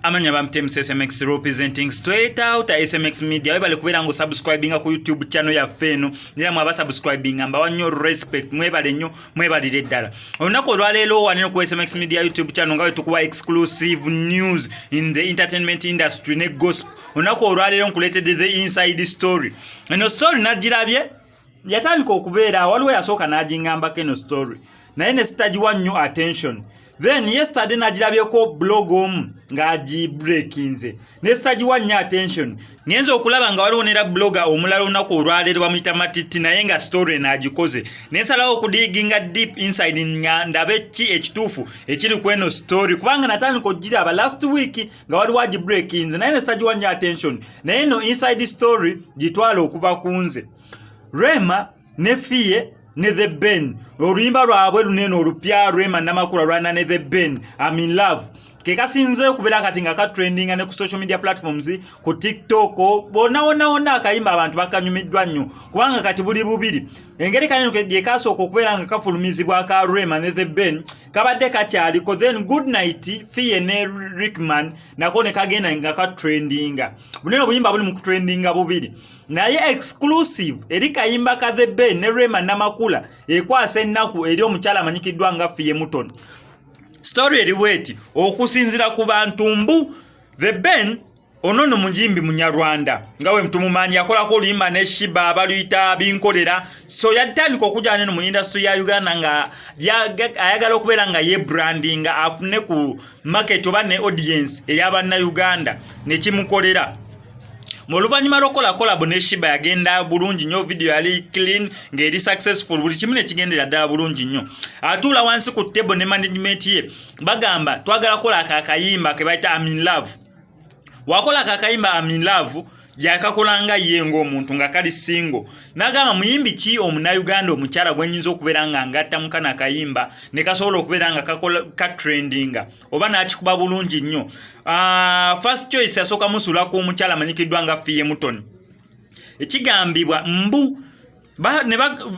Amanya bamtems SMX representing straight out SMX media webale kubera ngo subscribing ku YouTube channel ya feno nira mwaba subscribing amba wanyo respect mwebale nnyo mwebalire ddala onako lwalelo waneno ku SMX media YouTube channel ngawe tukuwa exclusive news in the entertainment industry ne gospel onako lwalelo nkuletedde the inside story eno story najirabye yatandika okubeera waliwo yasooka n'agingamba keno story naye ne sitagiwa nnyo attention. Then yesterday najirabyeko blog ngaji breakinze ne sitagiwa nnyo attention nyenzo okulaba nga waliwo nera blogger omulala onako olwalero bamuyita Matiti naye nga story n'agikoze nesalawo okudiginga deep inside ndabe ki ekituufu ekiri kweno story kubanga natandika ogiraba last week nga waliwo agi breakinze naye ne sitagiwa nnyo attention naye no inside story gitwala okuva kunze. Rema ne Fiye ne The Ben oluyimba lwabwe lunene olupya Rema namakula lwana ne The Ben I'm in love kekasinze kubera kati nga ka trending ne ku social media platforms ku TikTok bona akayimba abantu bakanyumiddwa nnyo kubanga kati buli bubiri engeri kanene kye kasooka okubera nga kafulumizibwa ka Rema ne The Ben kabadde kakyaliko then Good Night Fiye ne Rickman nako ne kagenda nga ka trendinga bunene buyimba buli mu trendinga bubiri naye exclusive eri kayimba ka The Ben ne Rema namakula ekwasa ennaku eri omukyala amanyikiddwa nga Fiye Mutoni. Story eriweti okusinzira ku bantu mbu The Ben onono mujimbi munyarwanda ngawe mtumumanyi akola ko limba ne Shiba abaluyita binkolera so yatandika okujana mu industry ya Uganda nga ayagala okubeera nga ye branding afune ku market oba ne audience ey'abanna Uganda ne kimukolera. Muluvanyuma lokola collab ne Shiba yagenda bulungi nnyo video yali clean ngeri successful buli kimu ne kigendera ddala bulungi nnyo atula wansi ku table ne management ye bagamba twagala kola akayimba ke bayita I'm in love wakola akayimba I'm in love yakakolanga yengo omuntu nga kali single nagamba muyimbi ki omuna Uganda omukyala gwenyinza okubeera nga ngatta mukana akayimba ne kasobola okubeera nga kakola ka trendinga oba nakikuba bulungi nnyo. First choice yasoka musula ku omukyala amanyikiddwa nga Fiye Mutoni ekigambibwa mbu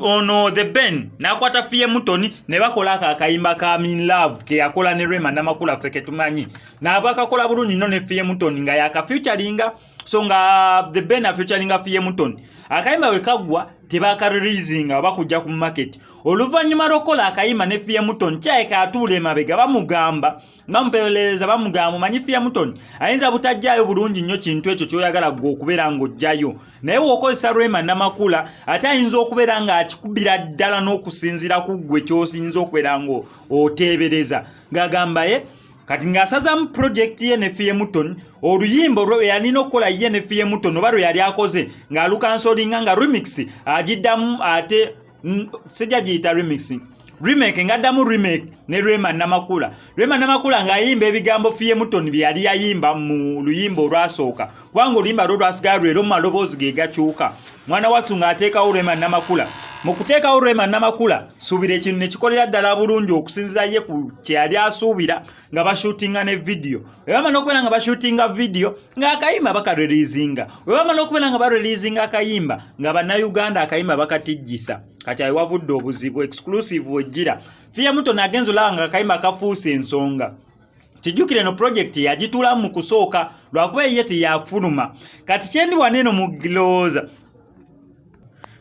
ono The Ben nakwata Fiye Mutoni ne bakola akayimba ka I'm in love ke yakola ne Rema namakula feke tumanyi nabakakola bulungi nnyo ne Fiye Mutoni nga yaka featuringa so nga The Ben featuringa Fiye Mutoni akayimba wekagwa tebaka releasinga bakujja ku market oluvanyuma lokola akayimba ne Fiye Mutoni kyaeka atule mabega bamugamba bampeleleza bamugamba manyi Fiye Mutoni ayinza butajjayo bulungi nnyo kintu ekyo kyoyagala gwo okubeera ng'ojjayo naye wokozesa Rema namakula ate ayinza okubeera nga akikubira ddala n'okusinzira ku ggwe kyosinza okubeera ngo oteebereza ng'agamba ye kati ngasaza mu project ye ne Fiye Mutoni oluyimbo lwe yalina okukola ye ne Fiye Mutoni oba lwe yali akoze ng'alukansolinga nga remix agiddamu ate sijja giyita remake ngaddamu remake ne Rema namakula ng'ayimba ebigambo Fiye Mutoni bye yali yayimba mu luyimbo olwasooka kubanga oluyimba lwo lwasigala lwera mu maloboozi ge gakyuka mwana wattu ng'ateekawo Rema namakula mu kuteekawo Rema namakula suubira ekintu ne kikolera ddala bulungi okusinziza ye ku kye yali asuubira nga bashootinga ne video webamala okubeera nga bashootinga video ng'akayimba bakareleasinga webamala okubeera nga bareleasinga akayimba nga bannayuganda akayimba bakatijjisa kati ayi wavudde obuzibu exclusive wejjira Fiye Mutoni agenzo olaba nga akayimba kafuuse ensonga kijjukire no project yagitulamu mu kusooka lwakuba ye teyafuluma kati kyendi waneeno mu Glooza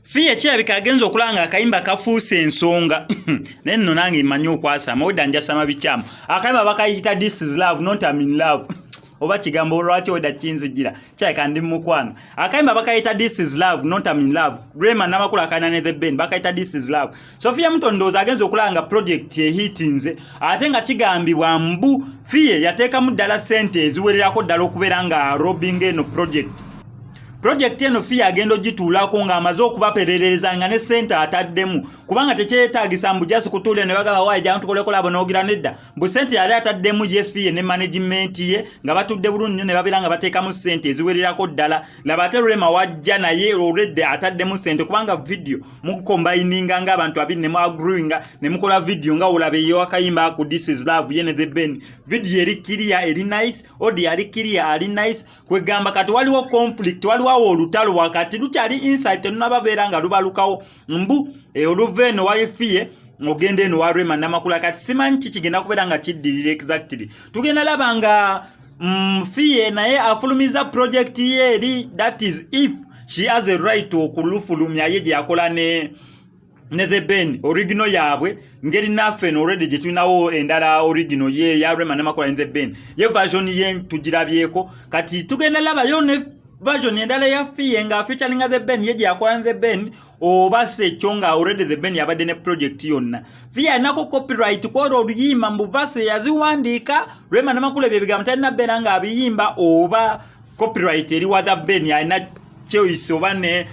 Fiye kyabika agenzo okulanga akayimba kafuuse ensonga naye nno nange mmanyi okwasa amawedda njasama bikyamu akayimba bakayita This is love not I'm in love oba kigambo lwaki oda kinzigira kyayika ndi mukwano akayimba bakayita This is love not I'm in love Rema namakula akana ne The Ben bakayita This is love so Fiye Mutoni ndoza agenzo okulanga project ye hitinze ate nga kigambibwa mbu Fiye yateekamu ddala sente eziwererako ddala okubeera nga robbing eno project eno Fiye agendo gituulako nga amaze okubaperereza nga ne sente ataddemu kubanga tekyetaagisa mbu jasi kutuule ne bagamba waayi jja tukoleko labo n'ogira nedda mbu sente yali ataddemu ye Fiye ne management ye nga batudde bulungi nnyo ne babeera nga bateekamu sente eziwererako ddala laba ate Rema wajja naye already ataddemu sente kubanga video mukombayininga ng'abantu abiri ne muagreeinga ne mukola video nga olaba ey'akayimba ku This is love ye ne The Ben video eri clear eri nice audio eri clear ali nice kwegamba kati waliwo conflict waliwo olutalo wakati lukyali insight tenunababeera nga lubalukawo mbu oluveno wali Fiye ogende eno wa Rema namakula kati simanyi kigenda kubeera nga kiddirira exactly tugenda labanga Fiye naye afulumiza project ye that is if she has a right okulufulumya ye yakola ne The Ben original yabwe ngeri nafe no already jetwinawo endala original ye ya Rema Namakula in The Ben ye version ye tugirabyeko kati tugenda laba yo ne version endala ya Fiye nga featuring The Ben ye yakola The Ben oba se chonga already The Ben yabadde ne project yonna Fiye nako copyright ko oluyimba mbu verse yaziwandika Rema Namakula byebigambo talina bera nga abiyimba oba copyright eri wa The Ben yana choice oba ne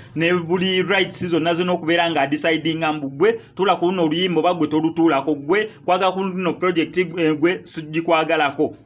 buli rights zonna n'okubeera nga decidinga mbu gwe tula ku luno oluyimba oba gwe tolutulako gwe kwaga ku luno project gwe sigikwagalako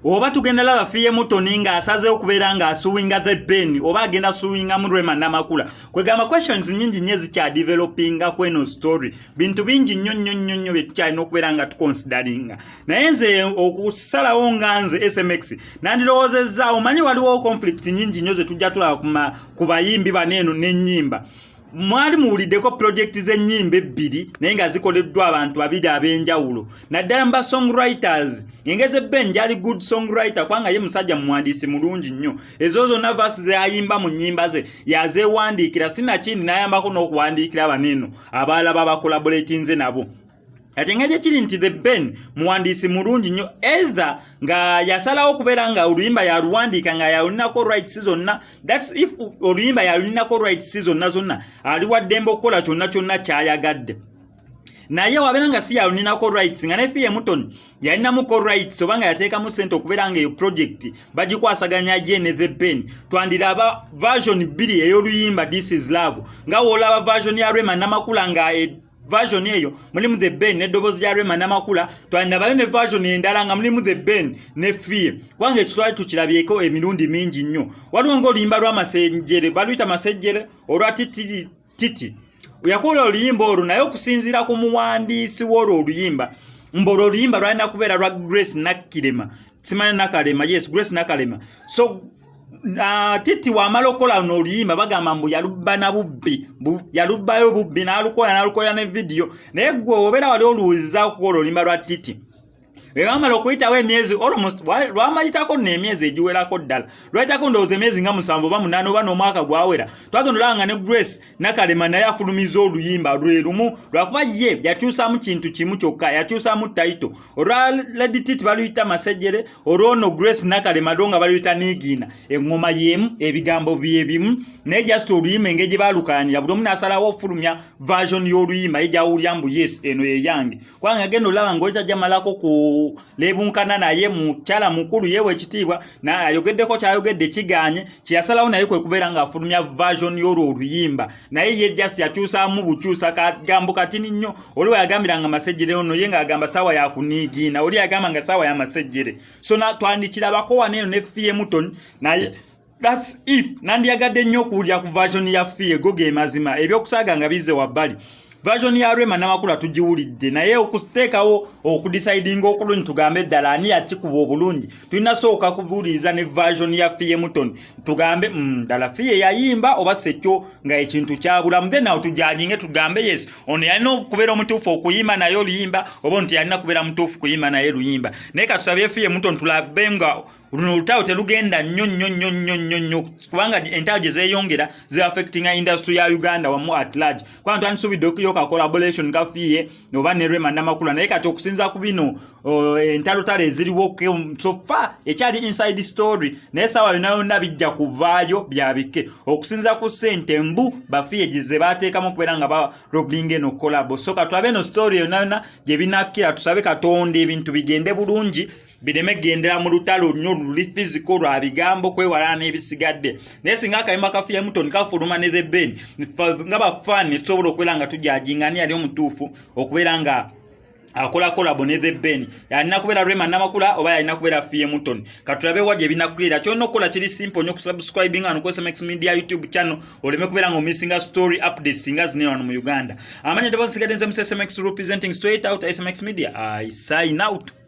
oba tugenda laba Fiye Mutoni nga asaze okubeera nga asuwinga The Ben oba agenda suwinga mu Rema Namakula kwegamba questions nyingi nnyo zikya developinga kweno story bintu bingi nnyo byetukyalina okubeera nga tuconsideringa naye nze okusalawo nga nze SMX nandirowoozezza omanyi waliwo conflict nyingi nnyo zetujja tulaba ku bayimbi baneeno n'ennyimba mwali muwuliddeko project z'ennyimba ebbiri naye nga zikoleddwa abantu babiri ab'enjawulo naddala mba songwriters ngeze The Ben jali good songwriter kwanga ye musajja muwandiisi mulungi nnyo ezo zonna verse zayimba mu nnyimba ze yazeewandiikira sinakindi n'ayambako n'okuwandiikira baneeno abalala baba collaboratinze nabo ate ngaje kiri nti The Ben muwandiisi mulungi nnyo either nga yasalawo okubeera nga oluyimba yaluwandiika nga yalulinako rights zonna that's if oluyimba yalulinako rights zonna ali waddembe okukola kyonna kyayagadde naye wabeera nga si yalulinako rights nga ne Fiye Mutoni yalinamuko rights obanga yateekamu ssente okubeera nga eyo project bagikwasaganya ye ne The Ben twandiraba version 2 ey'oluyimba This Is Love nga woolaba version ya Rema Namakula nga version eyo mulimu The Ben n'eddoboozi lya Rema Namakula twandabayo ne version endala nga mulimu The Ben ne Fiye kubanga ekitwali tukirabyeko emirundi mingi nnyo waliwo ng'oluyimba lw'amasejjere baluyita masejjere olwa titi yakola oluyimba olwo naye okusinziira ku muwandiisi w'olwo oluyimba mbolo oluyimba lwalina kubeera lwa Grace Nakalema simanyi Nakalema yes Grace Nakalema so titi wamala okola n'oluyimba bagamba mbu yalubba na bubbi yalubbayo bubbi n'alukola ne video naye gwe obeera wali oluwuliza okukola oluyimba lwa titi wamala okuyitawo emyezi almost lwamayitako n'emyezi egiwerako ddala lwayitako ndowooza emyezi nga 7 oba 8 oba n'omwaka gwawera twagenda olaba ne Grace Nakalema naye afulumiza oluyimba lwe lumu lwakuba ye yakyusaamu kintu kimu kyokka yakyusaamu title olwa Lady Titi baluyita masejjere olwono Grace Nakalema lwo nga baluyita niigiina eŋŋoma y'emu ebigambo byebimu naye just oluyimba engeri gye baalukaanira buli omu n'asalawo ofulumya version y'oluyimba ye gyawulira mbu yes eno ye yange kubanga agenda olaba ng'otajjamalako ku lebunkana naye mukyala mukulu yewe ekitiibwa ayogeddeko kyayogedde kiganye kyeyasalawo naye kwe kubeera ng'afulumya version y'olwo oluyimba naye ye just yakyusaamu bukyusa kagambo katini nnyo oli we yagambiranga masejjere ono ye ng'agamba saawa yakuniigiina oli yagamba nga saawa y'amasejjere so twandikirabako waneeno ne Fiye Mutoni naye that's if nandiyagadde nnyo okuwulira ku version ya Fiye go ge mazima ebyokusaaga nga bizze wabbali version ya Rema Namakula tugiwulidde naye okuteekawo okudecidinga okulungi tugambe eddala ani yakikuba obulungi tulina sooka kubuuliza ne version ya Fiye Mutoni tugambe ddala Fiye yayimba oba sekyo nga ekintu kyabulamu then awo tujajinge tugambe yes ono yalina okubeera omutuufu okuyimba naye oluyimba oba nti yalina kubeera mutuufu kuyimba naye luyimba naye katusabye Fiye Mutoni tulabe nga luno olutawo telugenda nnyo kubanga entawo gye zeeyongera ze-affectinga industry ya Uganda wamu at large kubanga twandisuubidde okuyoka collaboration nga Fiye oba ne Rema Namakula naye kati okusinza ku bino entalotalo eziriwo so far ekyali inside story naye saawa yonna bijja kuvaayo byabike okusinza ku ssente mbu bafiye ze baateekamu okubeera nga baroblinga eno collabo so katulabe eno story yonna gye binakkira tusabe Katonda ebintu bigende bulungi bireme gendera mu lutalo nnyo luli physical lwa bigambo kwewala n'ebisigadde naye singa akayimba ka Fiye Mutoni kafuluma ne The Ben nga bafani tusobola okubeera nga tujajinga ani ali omutuufu okubeera nga akola collabo ne The Ben yalina kubeera Rema Namakula oba yalina kubeera Fiye Mutoni katulabe wajje binakulira kyonna okukola kiri simple nnyo kusubscribinga no ku SMX Media YouTube channel oleme kubeera nga omissinga story updates singa zine wano mu Uganda amanya ddoboozi sigadde nze mu SMX representing straight out SMX Media I sign out.